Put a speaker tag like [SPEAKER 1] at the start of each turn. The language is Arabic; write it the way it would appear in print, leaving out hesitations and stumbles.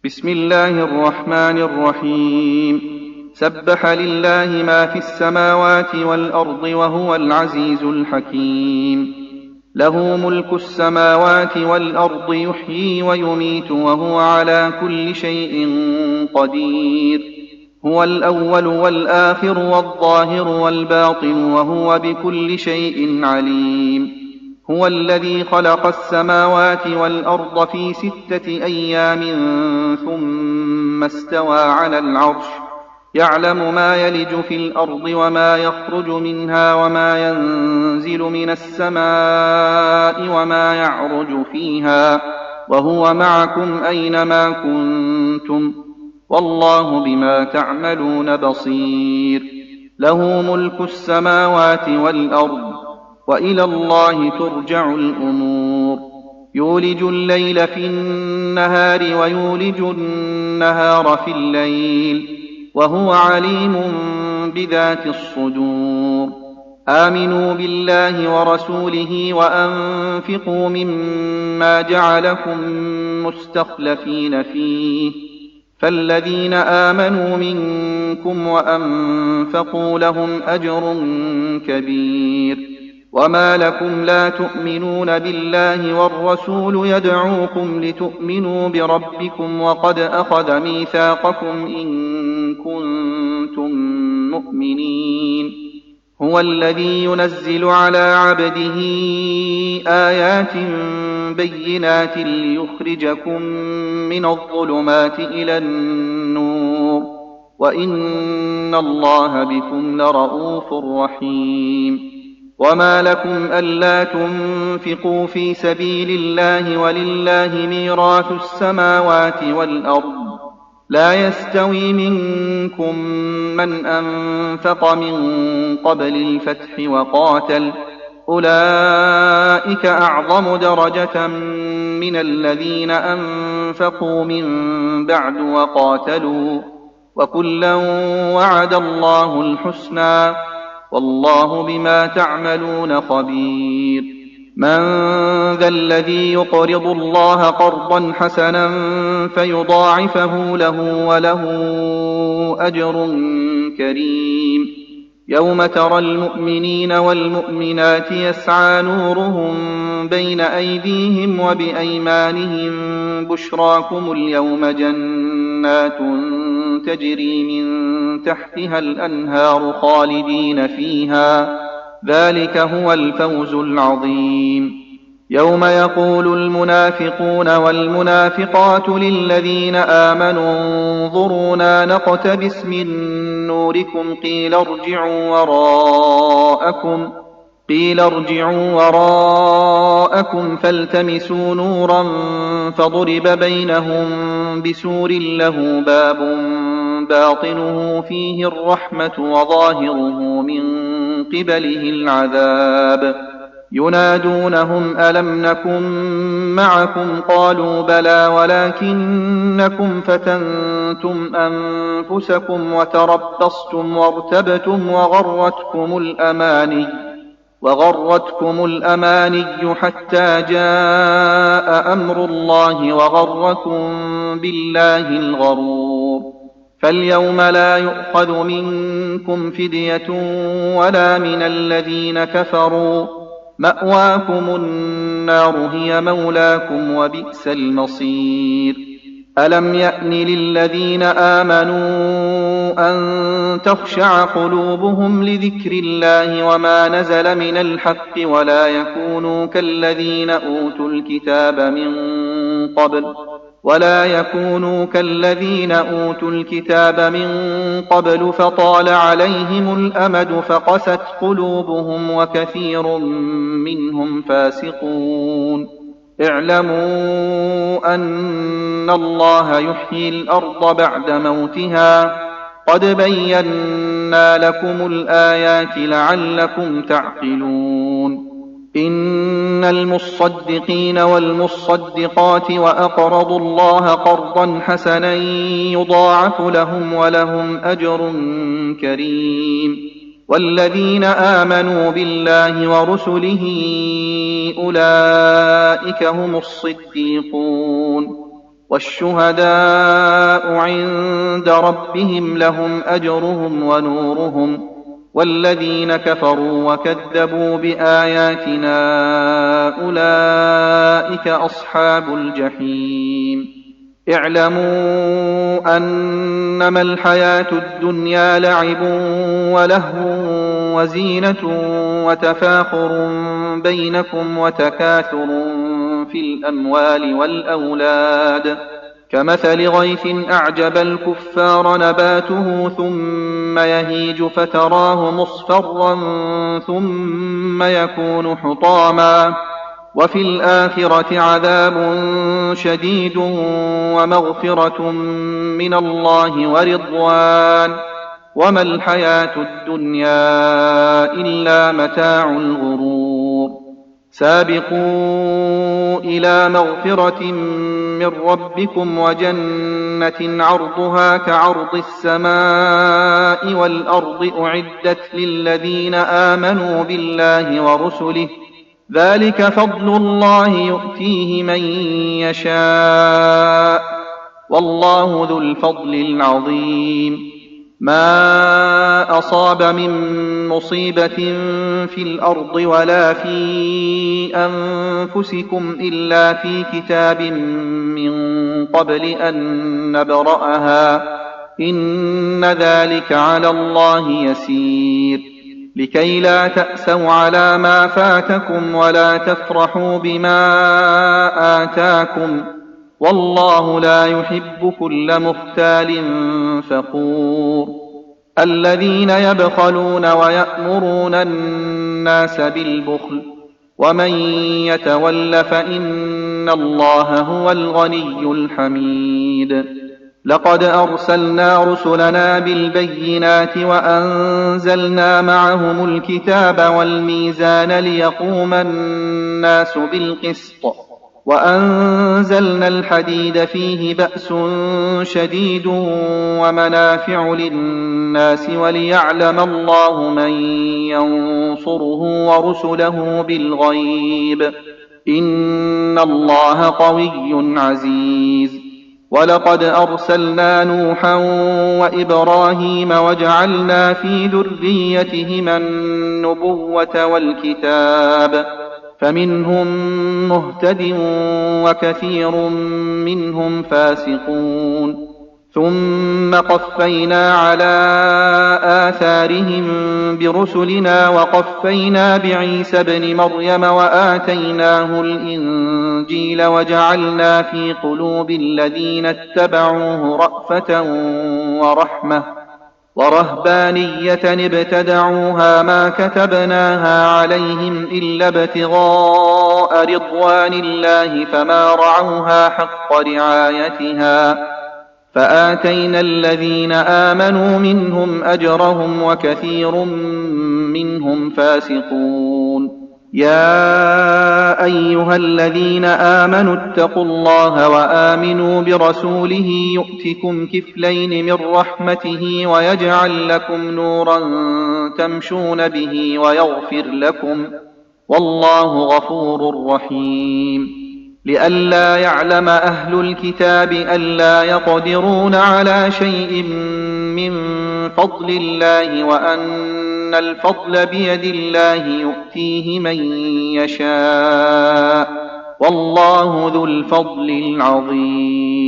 [SPEAKER 1] بسم الله الرحمن الرحيم. سبح لله ما في السماوات والأرض وهو العزيز الحكيم. له ملك السماوات والأرض يحيي ويميت وهو على كل شيء قدير. هو الأول والآخر والظاهر والباطن وهو بكل شيء عليم. هو الذي خلق السماوات والأرض في 6 أيام ثم استوى على العرش يعلم ما يلج في الأرض وما يخرج منها وما ينزل من السماء وما يعرج فيها وهو معكم أينما كنتم والله بما تعملون بصير. له ملك السماوات والأرض وإلى الله ترجع الأمور. يولج الليل في النهار ويولج النهار في الليل وهو عليم بذات الصدور. آمنوا بالله ورسوله وأنفقوا مما جعلكم مستخلفين فيه فالذين آمنوا منكم وأنفقوا لهم أجر كبير. وما لكم لا تؤمنون بالله والرسول يدعوكم لتؤمنوا بربكم وقد أخذ ميثاقكم إن كنتم مؤمنين. هو الذي ينزل على عبده آيات بينات ليخرجكم من الظلمات إلى النور وإن الله بكم لرءوف رحيم. وما لكم ألا تنفقوا في سبيل الله ولله ميراث السماوات والأرض لا يستوي منكم من أنفق من قبل الفتح وقاتل أولئك أعظم درجة من الذين أنفقوا من بعد وقاتلوا وكلا وعد الله الحسنى والله بما تعملون خبير. من ذا الذي يقرض الله قرضا حسنا فيضاعفه له وله أجر كريم. يوم ترى المؤمنين والمؤمنات يسعى نورهم بين أيديهم وبأيمانهم بشراكم اليوم جنات تجري من تحتها الأنهار خالدين فيها ذلك هو الفوز العظيم. يوم يقول المنافقون والمنافقات للذين آمنوا انظرونا نقتبس من نوركم قيل ارجعوا وراءكم فالتمسوا نورا فضرب بينهم بسور له باب باطنه فيه الرحمة وظاهره من قبله العذاب. ينادونهم ألم نكن معكم قالوا بلى ولكنكم فتنتم أنفسكم وتربصتم وارتبتم وغرتكم الأماني حتى جاء أمر الله وغركم بالله الغرور. فاليوم لا يؤخذ منكم فدية ولا من الذين كفروا مأواكم النار هي مولاكم وبئس المصير. ألم يأن للذين آمنوا أن تخشع قلوبهم لذكر الله وما نزل من الحق ولا يكونوا كالذين أوتوا الكتاب من قبل فطال عليهم الأمد فقست قلوبهم وكثير منهم فاسقون. اعلموا أن الله يحيي الأرض بعد موتها قد بينا لكم الآيات لعلكم تعقلون. إن المصدقين والمصدقات وأقرضوا الله قرضا حسنا يضاعف لهم ولهم أجر كريم. والذين آمنوا بالله ورسله أولئك هم الصديقون والشهداء عند ربهم لهم أجرهم ونورهم، والذين كفروا وكذبوا بآياتنا أولئك أصحاب الجحيم. اعلموا أنما الحياة الدنيا لعب ولهو وزينة وتفاخر بينكم وتكاثر في الأموال والأولاد، كمثل غيث أعجب الكفار نباته ثم يهيج فتراه مصفرا ثم يكون حطاما، وفي الآخرة عذاب شديد ومغفرة من الله ورضوان، وما الحياة الدنيا إلا متاع الغرور. سابقوا إلى مغفرة من ربكم وجنة عرضها كعرض السماء والأرض أعدت للذين آمنوا بالله ورسله، ذلك فضل الله يؤتيه من يشاء، والله ذو الفضل العظيم. ما أصاب من مصيبة في الأرض ولا في أنفسكم إلا في كتاب من قبل أن نبرأها، إن ذلك على الله يسير، لكي لا تأسوا على ما فاتكم ولا تفرحوا بما آتاكم، والله لا يحب كل مختال فخور. الذين يبخلون ويأمرون الناس بالبخل، ومن يتول فإن الله هو الغني الحميد. لقد أرسلنا رسلنا بالبينات وأنزلنا معهم الكتاب والميزان ليقوم الناس بالقسط، وأنزلنا الحديد فيه بأس شديد ومنافع للناس وليعلم الله من ينصره ورسله بالغيب، إن الله قوي عزيز. ولقد أرسلنا نوحا وإبراهيم وجعلنا في ذريتهما النبوة والكتاب، فمنهم مهتد وكثير منهم فاسقون. ثم قفينا على آثارهم برسلنا وقفينا بعيسى ابن مريم وآتيناه الإنجيل وجعلنا في قلوب الذين اتبعوه رأفة ورحمة ورهبانية ابتدعوها ما كتبناها عليهم إلا ابتغاء رضوان الله فما رعوها حق رعايتها، فآتينا الذين آمنوا منهم أجرهم وكثير منهم فاسقون. يا أيها الذين آمنوا اتقوا الله وآمنوا برسوله يؤتكم كفلين من رحمته ويجعل لكم نورا تمشون به ويغفر لكم، والله غفور رحيم. لئلا يعلم أهل الكتاب ألا يقدرون على شيء من فضل الله وأن الفضل بيد الله يؤتيه من يشاء، والله ذو الفضل العظيم.